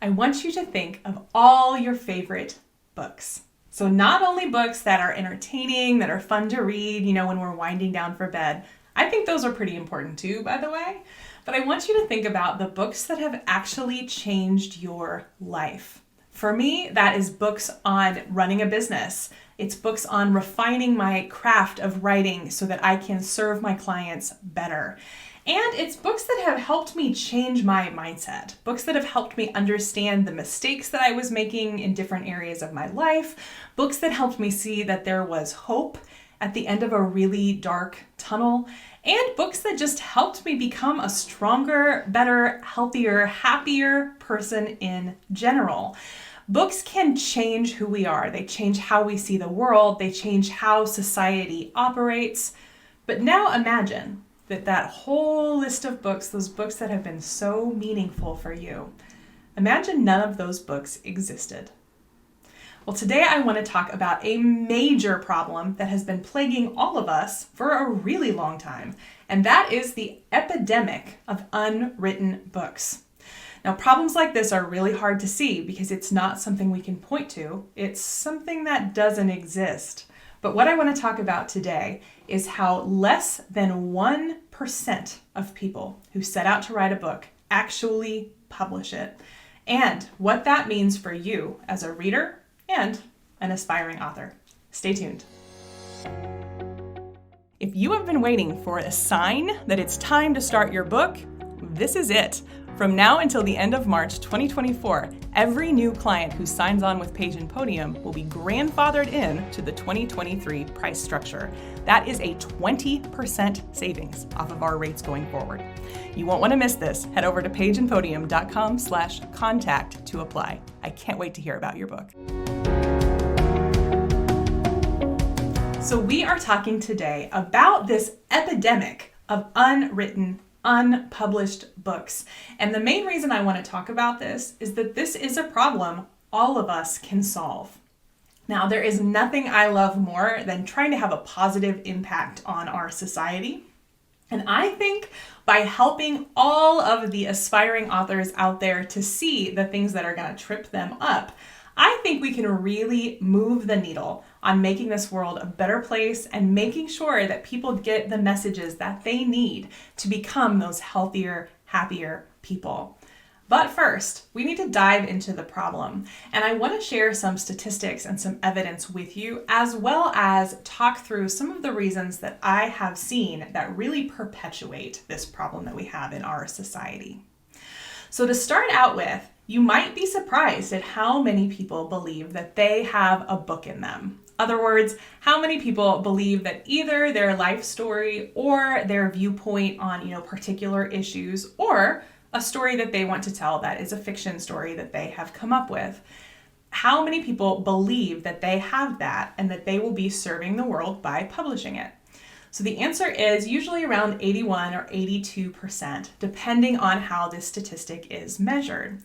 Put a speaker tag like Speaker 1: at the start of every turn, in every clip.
Speaker 1: I want you to think of all your favorite books. So not only books that are entertaining, that are fun to read, when we're winding down for bed. I think those are pretty important too, by the way. But I want you to think about the books that have actually changed your life. For me, that is books on running a business. It's books on refining my craft of writing so that I can serve my clients better. And it's books that have helped me change my mindset, books that have helped me understand the mistakes that I was making in different areas of my life, books that helped me see that there was hope at the end of a really dark tunnel, and books that just helped me become a stronger, better, healthier, happier person in general. Books can change who we are. They change how we see the world. They change how society operates. But now imagine that whole list of books, those books that have been so meaningful for you, imagine none of those books existed. Well, today I want to talk about a major problem that has been plaguing all of us for a really long time, and that is the epidemic of unwritten books. Now, problems like this are really hard to see because it's not something we can point to. It's something that doesn't exist. But what I want to talk about today is how less than 1% of people who set out to write a book actually publish it, and what that means for you as a reader and an aspiring author. Stay tuned. If you have been waiting for a sign that it's time to start your book, this is it. From now until the end of March 2024, every new client who signs on with Page and Podium will be grandfathered in to the 2023 price structure. That is a 20% savings off of our rates going forward. You won't want to miss this. Head over to pageandpodium.com/contact to apply. I can't wait to hear about your book. So we are talking today about this epidemic of unpublished books. And the main reason I want to talk about this is that this is a problem all of us can solve. Now, there is nothing I love more than trying to have a positive impact on our society. And I think by helping all of the aspiring authors out there to see the things that are going to trip them up, I think we can really move the needle on making this world a better place and making sure that people get the messages that they need to become those healthier, happier people. But first, we need to dive into the problem. And I want to share some statistics and some evidence with you, as well as talk through some of the reasons that I have seen that really perpetuate this problem that we have in our society. So to start out with, you might be surprised at how many people believe that they have a book in them. Other words, how many people believe that either their life story or their viewpoint on, particular issues, or a story that they want to tell that is a fiction story that they have come up with. How many people believe that they have that and that they will be serving the world by publishing it? So the answer is usually around 81 or 82%, depending on how this statistic is measured.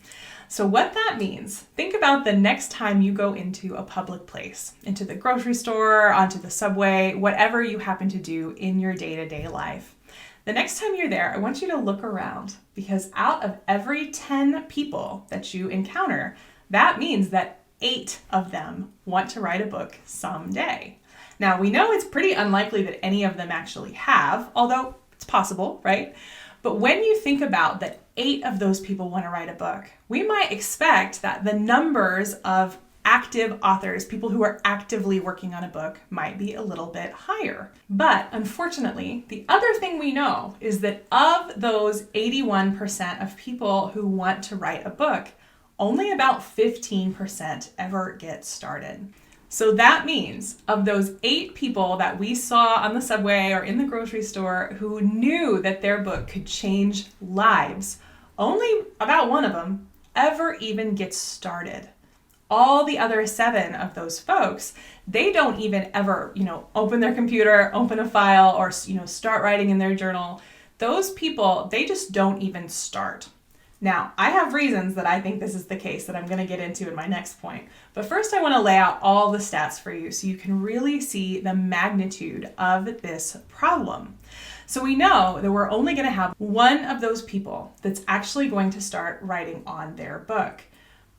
Speaker 1: So what that means, think about the next time you go into a public place, into the grocery store, onto the subway, whatever you happen to do in your day-to-day life. The next time you're there, I want you to look around, because out of every 10 people that you encounter, that means that 8 of them want to write a book someday. Now, we know it's pretty unlikely that any of them actually have, although it's possible, right? But when you think about that 8 of those people want to write a book, we might expect that the numbers of active authors, people who are actively working on a book, might be a little bit higher. But unfortunately, the other thing we know is that of those 81% of people who want to write a book, only about 15% ever get started. So that means of those 8 people that we saw on the subway or in the grocery store who knew that their book could change lives, only about 1 of them ever even gets started. All the other 7 of those folks, they don't even ever, open their computer, open a file, or, start writing in their journal. Those people, they just don't even start. Now, I have reasons that I think this is the case that I'm going to get into in my next point. But first, I want to lay out all the stats for you so you can really see the magnitude of this problem. So we know that we're only going to have 1 of those people that's actually going to start writing on their book.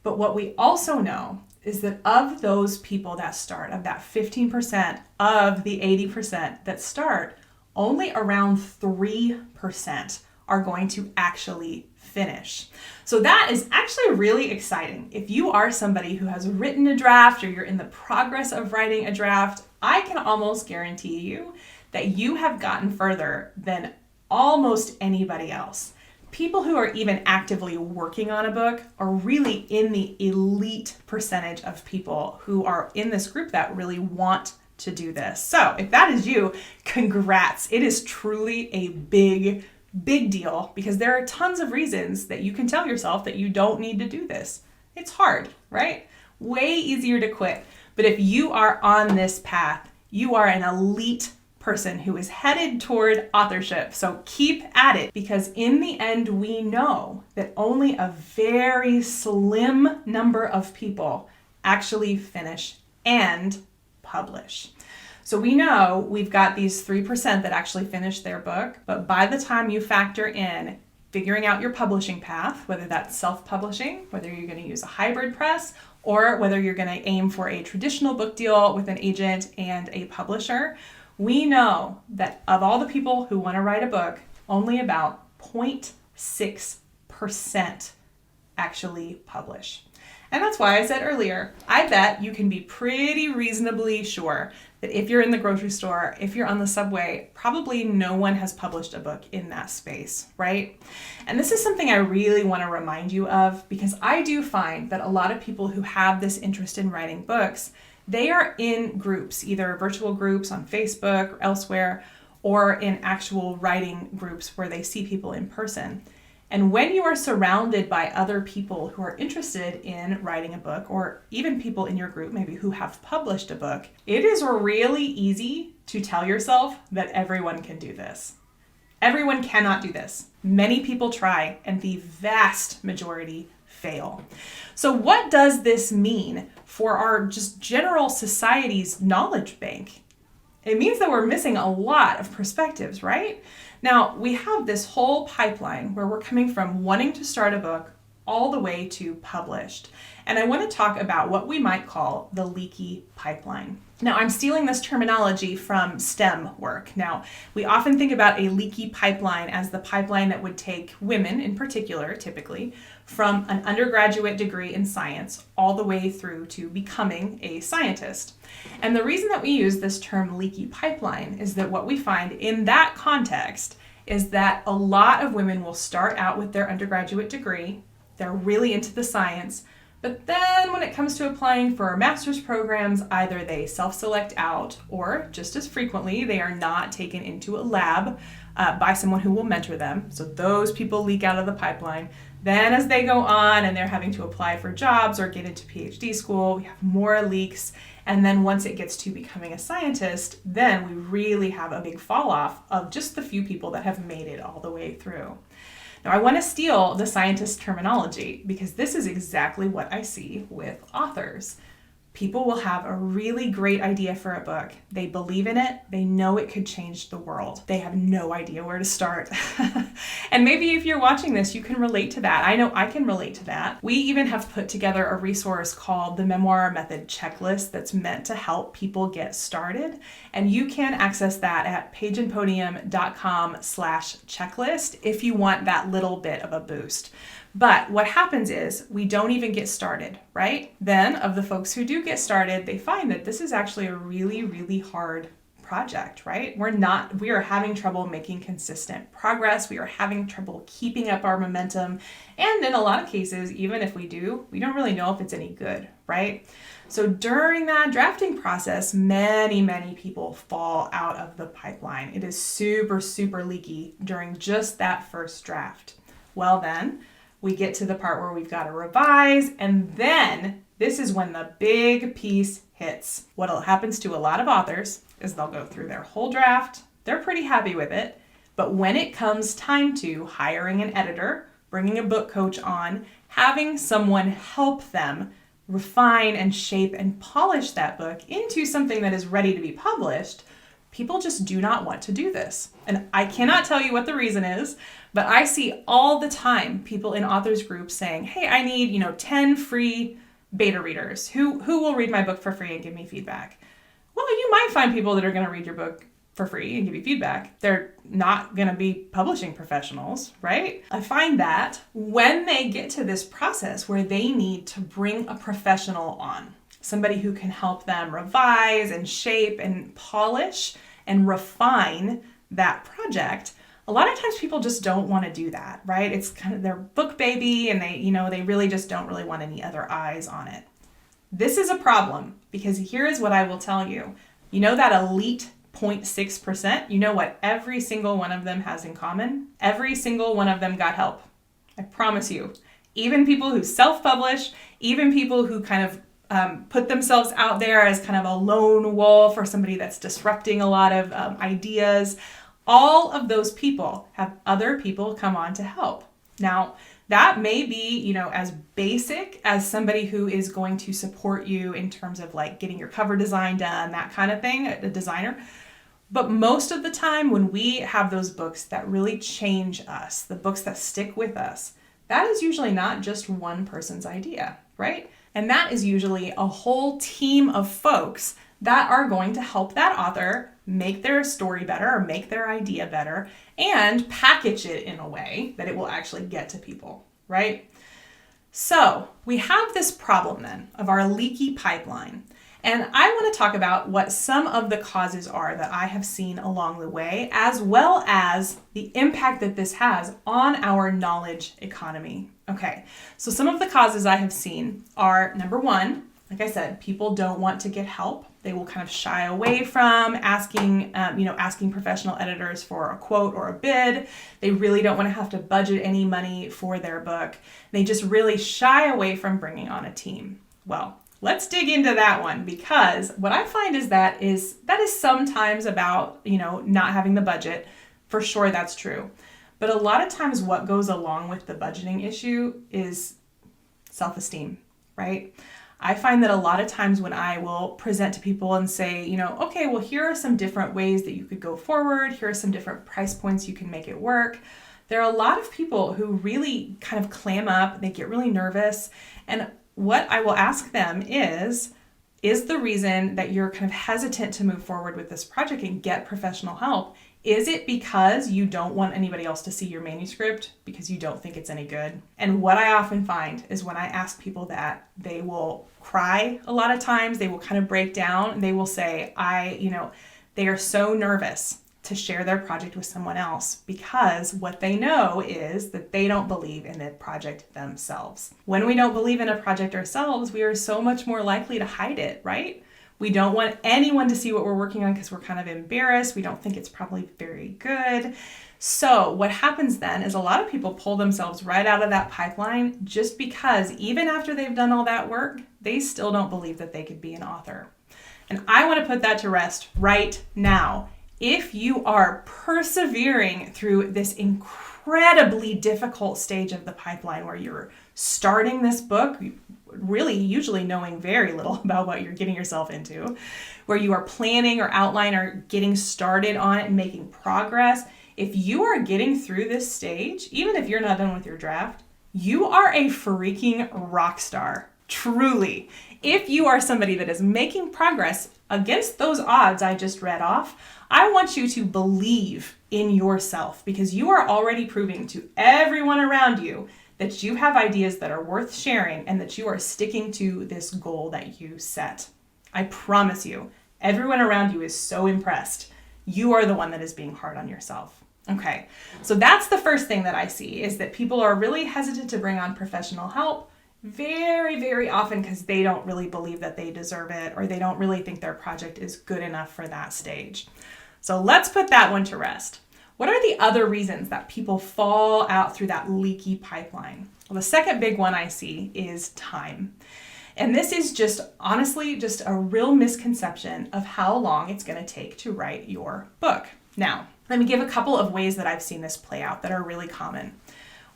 Speaker 1: But what we also know is that of those people that start, of that 15% of the 80% that start, only around 3% are going to actually finish. So that is actually really exciting. If you are somebody who has written a draft or you're in the progress of writing a draft, I can almost guarantee you that you have gotten further than almost anybody else. People who are even actively working on a book are really in the elite percentage of people who are in this group that really want to do this. So if that is you, congrats. It is truly a big deal because there are tons of reasons that you can tell yourself that you don't need to do this. It's hard, right? Way easier to quit. But if you are on this path, you are an elite person who is headed toward authorship. So keep at it, because in the end, we know that only a very slim number of people actually finish and publish. So we know we've got these 3% that actually finish their book, but by the time you factor in figuring out your publishing path, whether that's self-publishing, whether you're going to use a hybrid press, or whether you're going to aim for a traditional book deal with an agent and a publisher, we know that of all the people who want to write a book, only about 0.6% actually publish. And that's why I said earlier, I bet you can be pretty reasonably sure that if you're in the grocery store, if you're on the subway, probably no one has published a book in that space, right? And this is something I really want to remind you of, because I do find that a lot of people who have this interest in writing books, they are in groups, either virtual groups on Facebook or elsewhere, or in actual writing groups where they see people in person. And when you are surrounded by other people who are interested in writing a book, or even people in your group maybe who have published a book, it is really easy to tell yourself that everyone can do this. Everyone cannot do this. Many people try, and the vast majority fail. So what does this mean for our just general society's knowledge bank? It means that we're missing a lot of perspectives, right? Now, we have this whole pipeline where we're coming from wanting to start a book all the way to published. And I want to talk about what we might call the leaky pipeline. Now, I'm stealing this terminology from STEM work. Now, we often think about a leaky pipeline as the pipeline that would take women in particular, typically, from an undergraduate degree in science all the way through to becoming a scientist. And the reason that we use this term leaky pipeline is that what we find in that context is that a lot of women will start out with their undergraduate degree, they're really into the science, but then when it comes to applying for master's programs, either they self-select out, or just as frequently, they are not taken into a lab by someone who will mentor them. So those people leak out of the pipeline. Then as they go on and they're having to apply for jobs or get into PhD school, we have more leaks. And then once it gets to becoming a scientist, then we really have a big fall off of just the few people that have made it all the way through. Now, I want to steal the scientist terminology because this is exactly what I see with authors. People will have a really great idea for a book. They believe in it. They know it could change the world. They have no idea where to start. And maybe if you're watching this, you can relate to that. I know I can relate to that. We even have put together a resource called the Memoir Method Checklist that's meant to help people get started. And you can access that at pageandpodium.com/checklist if you want that little bit of a boost. But what happens is we don't even get started, right? Then of the folks who do get started, they find that this is actually a really, really hard project, right? We are having trouble making consistent progress. We are having trouble keeping up our momentum. And in a lot of cases, even if we do, we don't really know if it's any good, right? So during that drafting process, many, many people fall out of the pipeline. It is super, super leaky during just that first draft. Well then, we get to the part where we've got to revise, and then this is when the big piece hits. What happens to a lot of authors is they'll go through their whole draft, they're pretty happy with it, but when it comes time to hiring an editor, bringing a book coach on, having someone help them refine and shape and polish that book into something that is ready to be published, People just do not want to do this. And I cannot tell you what the reason is, but I see all the time people in authors groups saying, hey, I need, 10 free beta readers who will read my book for free and give me feedback. Well, you might find people that are going to read your book for free and give you feedback. They're not going to be publishing professionals, right? I find that when they get to this process where they need to bring a professional on, somebody who can help them revise and shape and polish and refine that project, a lot of times people just don't want to do that, right? It's kind of their book baby, and they really just don't really want any other eyes on it. This is a problem, because here is what I will tell you. You know that elite 0.6%? You know what every single one of them has in common? Every single one of them got help. I promise you. Even people who self-publish, even people who kind of put themselves out there as kind of a lone wolf or somebody that's disrupting a lot of ideas, all of those people have other people come on to help. Now, that may be, as basic as somebody who is going to support you in terms of like getting your cover design done, that kind of thing, a designer. But most of the time when we have those books that really change us, the books that stick with us, that is usually not just one person's idea, right? And that is usually a whole team of folks that are going to help that author make their story better or make their idea better and package it in a way that it will actually get to people, right? So we have this problem then of our leaky pipeline. And I want to talk about what some of the causes are that I have seen along the way, as well as the impact that this has on our knowledge economy. Okay, so some of the causes I have seen are, number one, like I said, people don't want to get help. They will kind of shy away from asking professional editors for a quote or a bid. They really don't want to have to budget any money for their book. They just really shy away from bringing on a team. Well, let's dig into that one, because what I find is that is sometimes about, not having the budget. For sure, that's true. But a lot of times what goes along with the budgeting issue is self-esteem, right? I find that a lot of times when I will present to people and say, okay, well, here are some different ways that you could go forward. Here are some different price points you can make it work. There are a lot of people who really kind of clam up. They get really nervous. And what I will ask them is the reason that you're kind of hesitant to move forward with this project and get professional help, is it because you don't want anybody else to see your manuscript because you don't think it's any good? And what I often find is when I ask people that, they will cry a lot of times. They will kind of break down. They will say, they are so nervous to share their project with someone else because what they know is that they don't believe in the project themselves. When we don't believe in a project ourselves, we are so much more likely to hide it, right? We don't want anyone to see what we're working on because we're kind of embarrassed. We don't think it's probably very good. So what happens then is a lot of people pull themselves right out of that pipeline just because even after they've done all that work, they still don't believe that they could be an author. And I want to put that to rest right now. If you are persevering through this incredibly difficult stage of the pipeline where you're starting this book, really usually knowing very little about what you're getting yourself into, where you are planning or outline or getting started on it and making progress, if you are getting through this stage, even if you're not done with your draft, you are a freaking rock star. Truly. If you are somebody that is making progress against those odds I just read off, I want you to believe in yourself because you are already proving to everyone around you that you have ideas that are worth sharing and that you are sticking to this goal that you set. I promise you, everyone around you is so impressed. You are the one that is being hard on yourself. Okay, so that's the first thing that I see is that people are really hesitant to bring on professional help very, very often because they don't really believe that they deserve it or they don't really think their project is good enough for that stage. So let's put that one to rest. What are the other reasons that people fall out through that leaky pipeline? Well, the second big one I see is time. And this is just honestly just a real misconception of how long it's going to take to write your book. Now, let me give a couple of ways that I've seen this play out that are really common.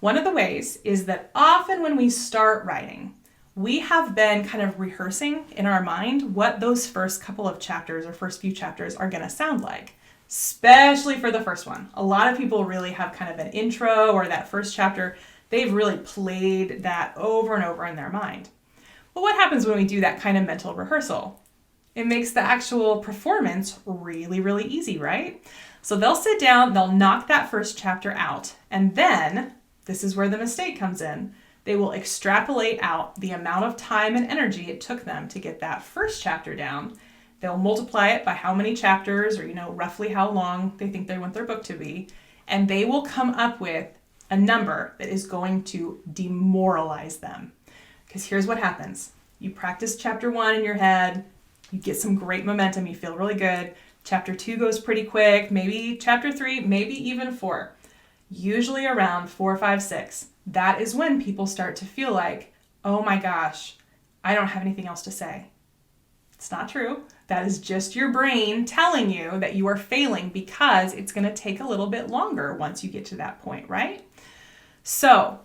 Speaker 1: One of the ways is that often when we start writing, we have been kind of rehearsing in our mind what those first couple of chapters or first few chapters are going to sound like, especially for the first one. A lot of people really have kind of an intro or that first chapter. They've really played that over and over in their mind. But what happens when we do that kind of mental rehearsal? It makes the actual performance really, really easy, right? So they'll sit down, they'll knock that first chapter out, and then, this is where the mistake comes in, they will extrapolate out the amount of time and energy it took them to get that first chapter down. They'll multiply it by how many chapters or, roughly how long they think they want their book to be, and they will come up with a number that is going to demoralize them. Because here's what happens. You practice chapter 1 in your head, you get some great momentum, you feel really good. Chapter 2 goes pretty quick, maybe chapter 3, maybe even 4. Usually around 4, 5, 6. That is when people start to feel like, oh my gosh, I don't have anything else to say. It's not true. That is just your brain telling you that you are failing because it's going to take a little bit longer once you get to that point, right? So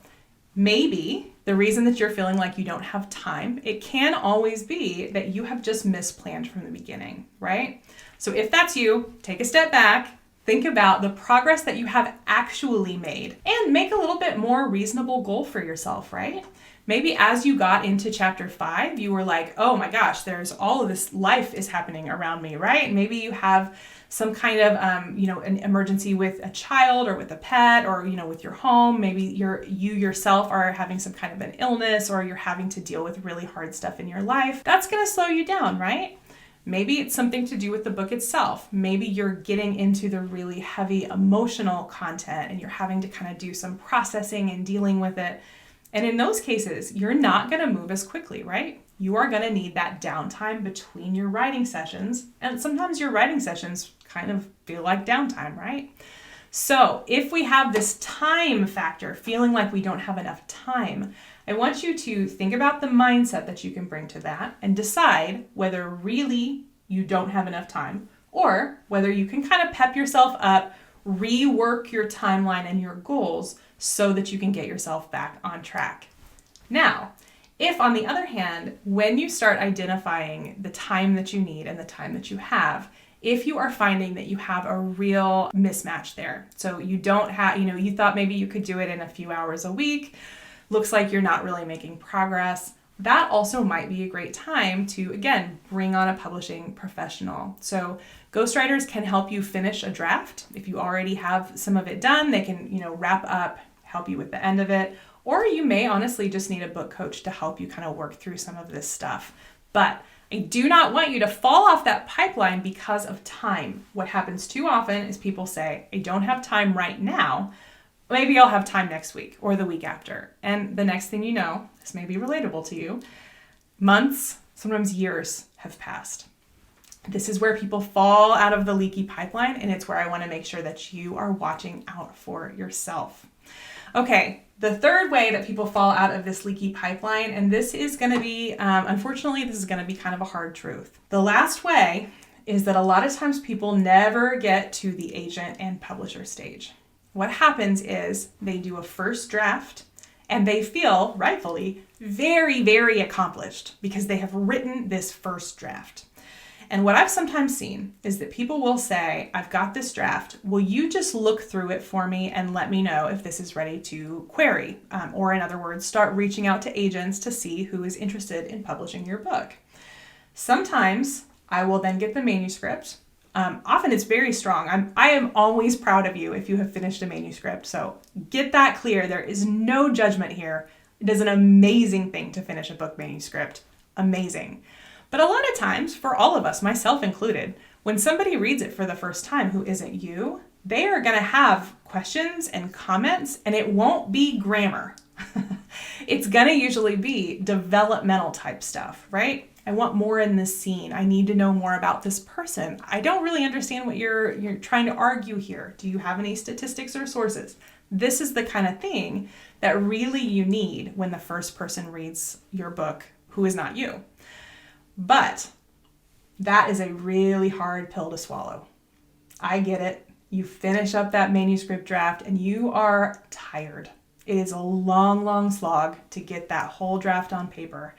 Speaker 1: maybe the reason that you're feeling like you don't have time, it can always be that you have just misplanned from the beginning, right? So if that's you, take a step back, think about the progress that you have actually made and make a little bit more reasonable goal for yourself, right? Maybe as you got into chapter 5, you were like, oh my gosh, there's all of this life is happening around me, right? Maybe you have some kind of, an emergency with a child or with a pet or, with your home. Maybe you yourself are having some kind of an illness or you're having to deal with really hard stuff in your life. That's going to slow you down, right? Maybe it's something to do with the book itself. Maybe you're getting into the really heavy emotional content and you're having to kind of do some processing and dealing with it. And in those cases, you're not going to move as quickly, right? You are going to need that downtime between your writing sessions. And sometimes your writing sessions kind of feel like downtime, right? So if we have this time factor, feeling like we don't have enough time, I want you to think about the mindset that you can bring to that and decide whether really you don't have enough time or whether you can kind of pep yourself up, rework your timeline and your goals so that you can get yourself back on track. Now, if on the other hand, when you start identifying the time that you need and the time that you have, if you are finding that you have a real mismatch there, so you don't have, you thought maybe you could do it in a few hours a week, looks like you're not really making progress, that also might be a great time to, again, bring on a publishing professional. So ghostwriters can help you finish a draft. If you already have some of it done, they can, wrap up, help you with the end of it. Or you may honestly just need a book coach to help you kind of work through some of this stuff. But I do not want you to fall off that pipeline because of time. What happens too often is people say, I don't have time right now. Maybe I'll have time next week or the week after. And the next thing you know, this may be relatable to you, months, sometimes years have passed. This is where people fall out of the leaky pipeline, and it's where I want to make sure that you are watching out for yourself. Okay, the third way that people fall out of this leaky pipeline, and this is going to be, unfortunately, this is going to be kind of a hard truth. The last way is that a lot of times people never get to the agent and publisher stage. What happens is they do a first draft and they feel, rightfully, very, very accomplished because they have written this first draft. And what I've sometimes seen is that people will say, I've got this draft. Will you just look through it for me and let me know if this is ready to query? Or in other words, start reaching out to agents to see who is interested in publishing your book. Sometimes I will then get the manuscript. Often it's very strong. I am always proud of you if you have finished a manuscript. So get that clear. There is no judgment here. It is an amazing thing to finish a book manuscript. Amazing. But a lot of times, for all of us, myself included, when somebody reads it for the first time who isn't you, they are going to have questions and comments, and it won't be grammar. It's going to usually be developmental type stuff, right? I want more in this scene. I need to know more about this person. I don't really understand what you're trying to argue here. Do you have any statistics or sources? This is the kind of thing that really you need when the first person reads your book who is not you. But that is a really hard pill to swallow. I get it. You finish up that manuscript draft and you are tired. It is a long, long slog to get that whole draft on paper.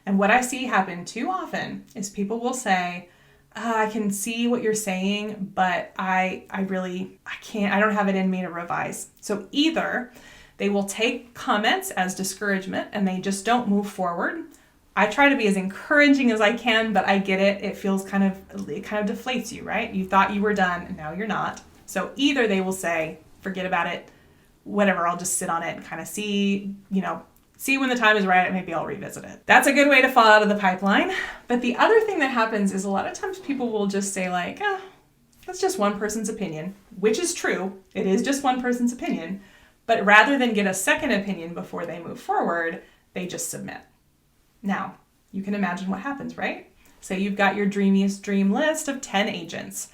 Speaker 1: And what I see happen too often is people will say, I can see what you're saying, but I can't, I don't have it in me to revise. So either they will take comments as discouragement and they just don't move forward. I try to be as encouraging as I can, but I get it. It kind of deflates you, right? You thought you were done and now you're not. So either they will say, forget about it, whatever, I'll just sit on it and kind of see when the time is right, maybe I'll revisit it. That's a good way to fall out of the pipeline. But the other thing that happens is a lot of times people will just say like, that's just one person's opinion, which is true. It is just one person's opinion. But rather than get a second opinion before they move forward, they just submit. Now, you can imagine what happens, right? So you've got your dreamiest dream list of 10 agents.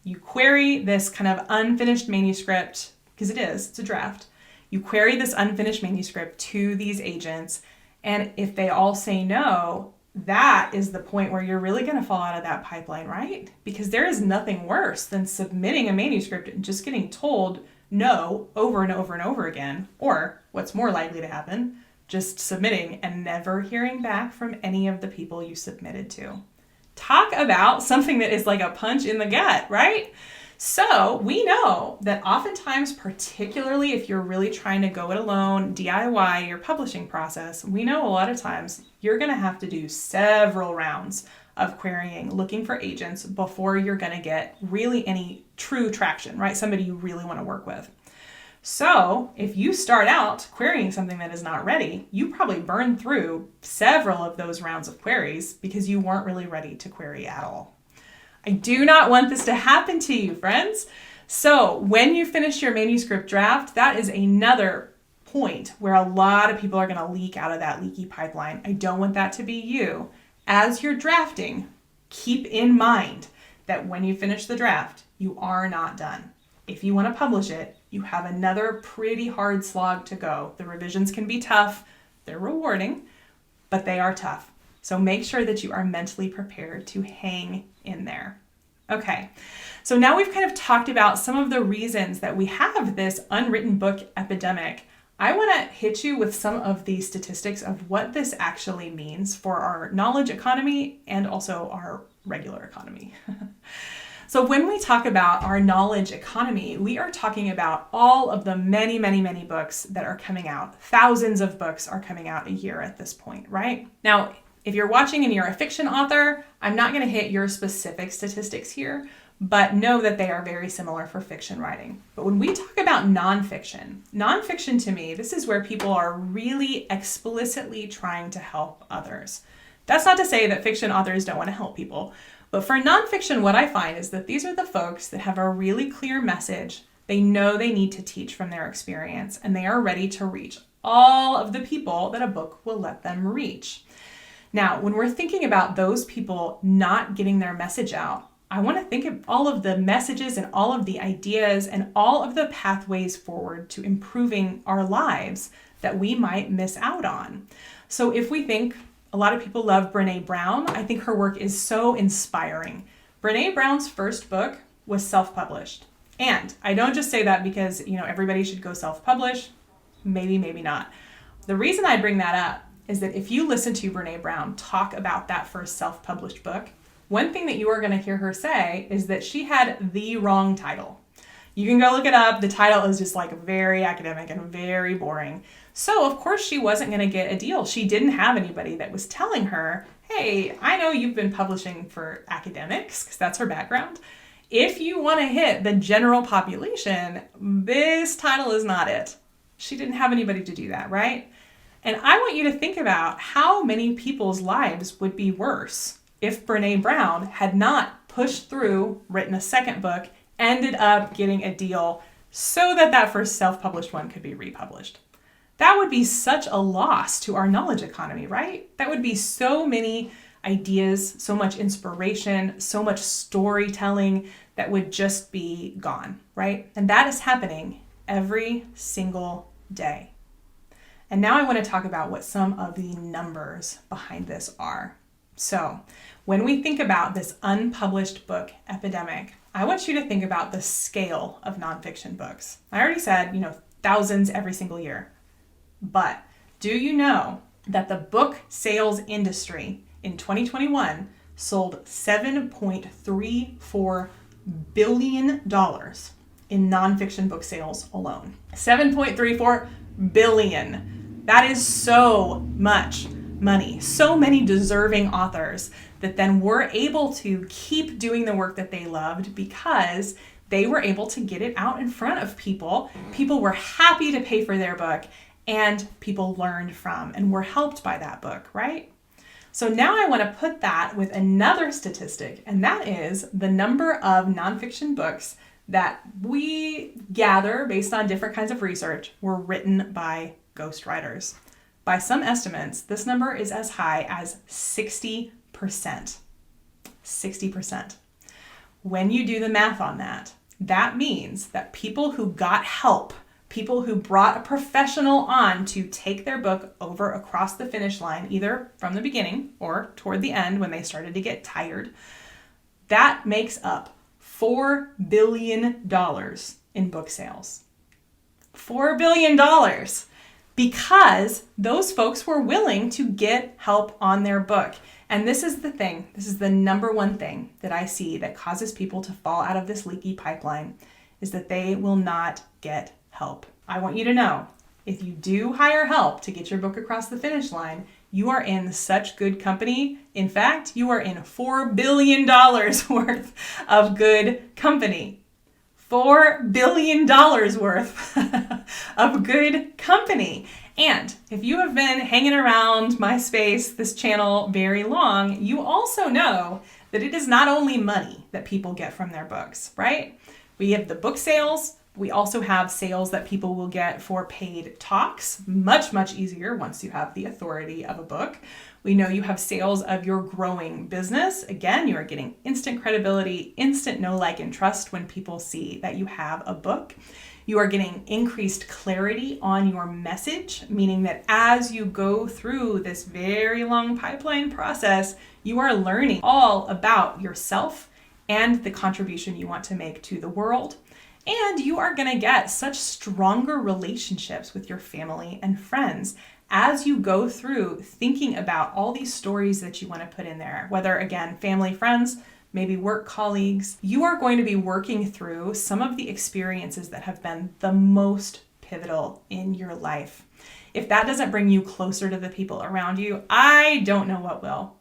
Speaker 1: You query this kind of unfinished manuscript, because it's a draft. You query this unfinished manuscript to these agents, and if they all say no, that is the point where you're really going to fall out of that pipeline, right? Because there is nothing worse than submitting a manuscript and just getting told no over and over and over again, or what's more likely to happen, just submitting and never hearing back from any of the people you submitted to. Talk about something that is like a punch in the gut, right? So we know that oftentimes, particularly if you're really trying to go it alone, DIY your publishing process, we know a lot of times you're going to have to do several rounds of querying, looking for agents before you're going to get really any true traction, right? Somebody you really want to work with. So if you start out querying something that is not ready, you probably burn through several of those rounds of queries because you weren't really ready to query at all. I do not want this to happen to you, friends. So when you finish your manuscript draft, that is another point where a lot of people are going to leak out of that leaky pipeline. I don't want that to be you. As you're drafting, keep in mind that when you finish the draft, you are not done. If you want to publish it, you have another pretty hard slog to go. The revisions can be tough. They're rewarding, but they are tough. So make sure that you are mentally prepared to hang in there. Okay, so now we've kind of talked about some of the reasons that we have this unwritten book epidemic. I want to hit you with some of the statistics of what this actually means for our knowledge economy and also our regular economy. So when we talk about our knowledge economy, we are talking about all of the many, many, many books that are coming out. Thousands of books are coming out a year at this point, right? Now, if you're watching and you're a fiction author, I'm not going to hit your specific statistics here, but know that they are very similar for fiction writing. But when we talk about nonfiction to me, this is where people are really explicitly trying to help others. That's not to say that fiction authors don't want to help people, but for nonfiction, what I find is that these are the folks that have a really clear message. They know they need to teach from their experience, and they are ready to reach all of the people that a book will let them reach. Now, when we're thinking about those people not getting their message out, I want to think of all of the messages and all of the ideas and all of the pathways forward to improving our lives that we might miss out on. So if we think, a lot of people love Brené Brown. I think her work is so inspiring. Brené Brown's first book was self-published. And I don't just say that because, everybody should go self-publish. Maybe, maybe not. The reason I bring that up is that if you listen to Brené Brown talk about that first self-published book, one thing that you are going to hear her say is that she had the wrong title. You can go look it up. The title is just like very academic and very boring. So of course she wasn't going to get a deal. She didn't have anybody that was telling her, hey, I know you've been publishing for academics, because that's her background. If you want to hit the general population, this title is not it. She didn't have anybody to do that, right? And I want you to think about how many people's lives would be worse if Brené Brown had not pushed through, written a second book, ended up getting a deal so that first self-published one could be republished. That would be such a loss to our knowledge economy, right? That would be so many ideas, so much inspiration, so much storytelling that would just be gone, right? And that is happening every single day. And now I want to talk about what some of the numbers behind this are. So when we think about this unpublished book epidemic, I want you to think about the scale of nonfiction books. I already said, thousands every single year. But do you know that the book sales industry in 2021 sold $7.34 billion in nonfiction book sales alone? $7.34 billion. That is so much money. So many deserving authors that then were able to keep doing the work that they loved because they were able to get it out in front of people. People were happy to pay for their book, and people learned from and were helped by that book, right? So now I want to put that with another statistic, and that is the number of nonfiction books that we gather based on different kinds of research were written by ghostwriters. By some estimates, this number is as high as 60%. 60%. When you do the math on that, that means that people who got help, people who brought a professional on to take their book over across the finish line, either from the beginning or toward the end when they started to get tired, that makes up $4 billion in book sales. $4 billion. Because those folks were willing to get help on their book. And this is the thing, this is the number one thing that I see that causes people to fall out of this leaky pipeline, is that they will not get help. I want you to know, if you do hire help to get your book across the finish line, you are in such good company. In fact, you are in $4 billion worth of good company. $4 billion worth of good company. And if you have been hanging around my space, this channel, very long, you also know that it is not only money that people get from their books, right? We have the book sales. We also have sales that people will get for paid talks, much, much easier once you have the authority of a book. We know you have sales of your growing business. Again, you are getting instant credibility, instant know, like, and trust when people see that you have a book. You are getting increased clarity on your message, meaning that as you go through this very long pipeline process, you are learning all about yourself and the contribution you want to make to the world. And you are going to get such stronger relationships with your family and friends as you go through thinking about all these stories that you want to put in there, whether, again, family, friends, maybe work colleagues. You are going to be working through some of the experiences that have been the most pivotal in your life. If that doesn't bring you closer to the people around you, I don't know what will.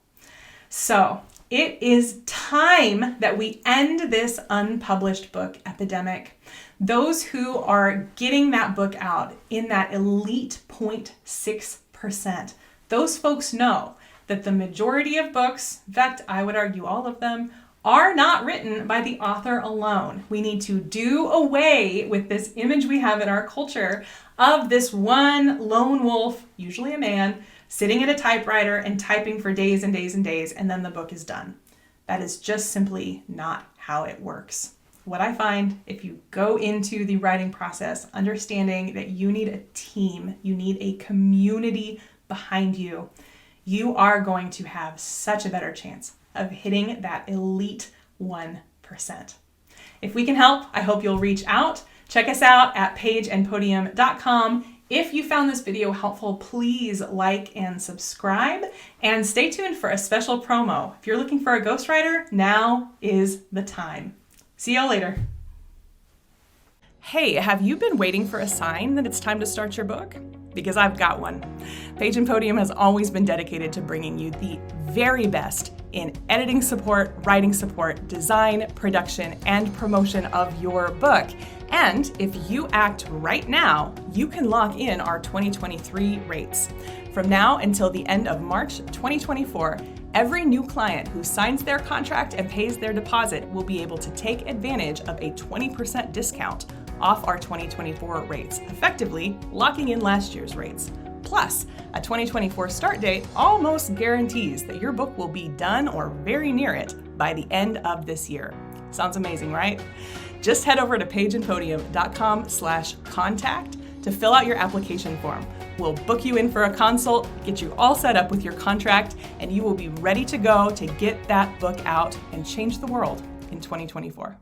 Speaker 1: So it is time that we end this unpublished book epidemic. Those who are getting that book out in that elite 0.6%, those folks know that the majority of books, in fact, I would argue all of them, are not written by the author alone. We need to do away with this image we have in our culture of this one lone wolf, usually a man, sitting at a typewriter and typing for days and days and days, and then the book is done. That is just simply not how it works. What I find, if you go into the writing process, understanding that you need a team, you need a community behind you, you are going to have such a better chance of hitting that elite 1%. If we can help, I hope you'll reach out. Check us out at pageandpodium.com. If you found this video helpful, please like and subscribe, and stay tuned for a special promo. If you're looking for a ghostwriter, now is the time. See y'all later. Hey, have you been waiting for a sign that it's time to start your book? Because I've got one. Page and Podium has always been dedicated to bringing you the very best in editing support, writing support, design, production, and promotion of your book. And if you act right now, you can lock in our 2023 rates. From now until the end of March 2024, every new client who signs their contract and pays their deposit will be able to take advantage of a 20% discount off our 2024 rates, effectively locking in last year's rates. Plus, a 2024 start date almost guarantees that your book will be done or very near it by the end of this year. Sounds amazing, right? Just head over to pageandpodium.com/contact to fill out your application form. We'll book you in for a consult, get you all set up with your contract, and you will be ready to go to get that book out and change the world in 2024.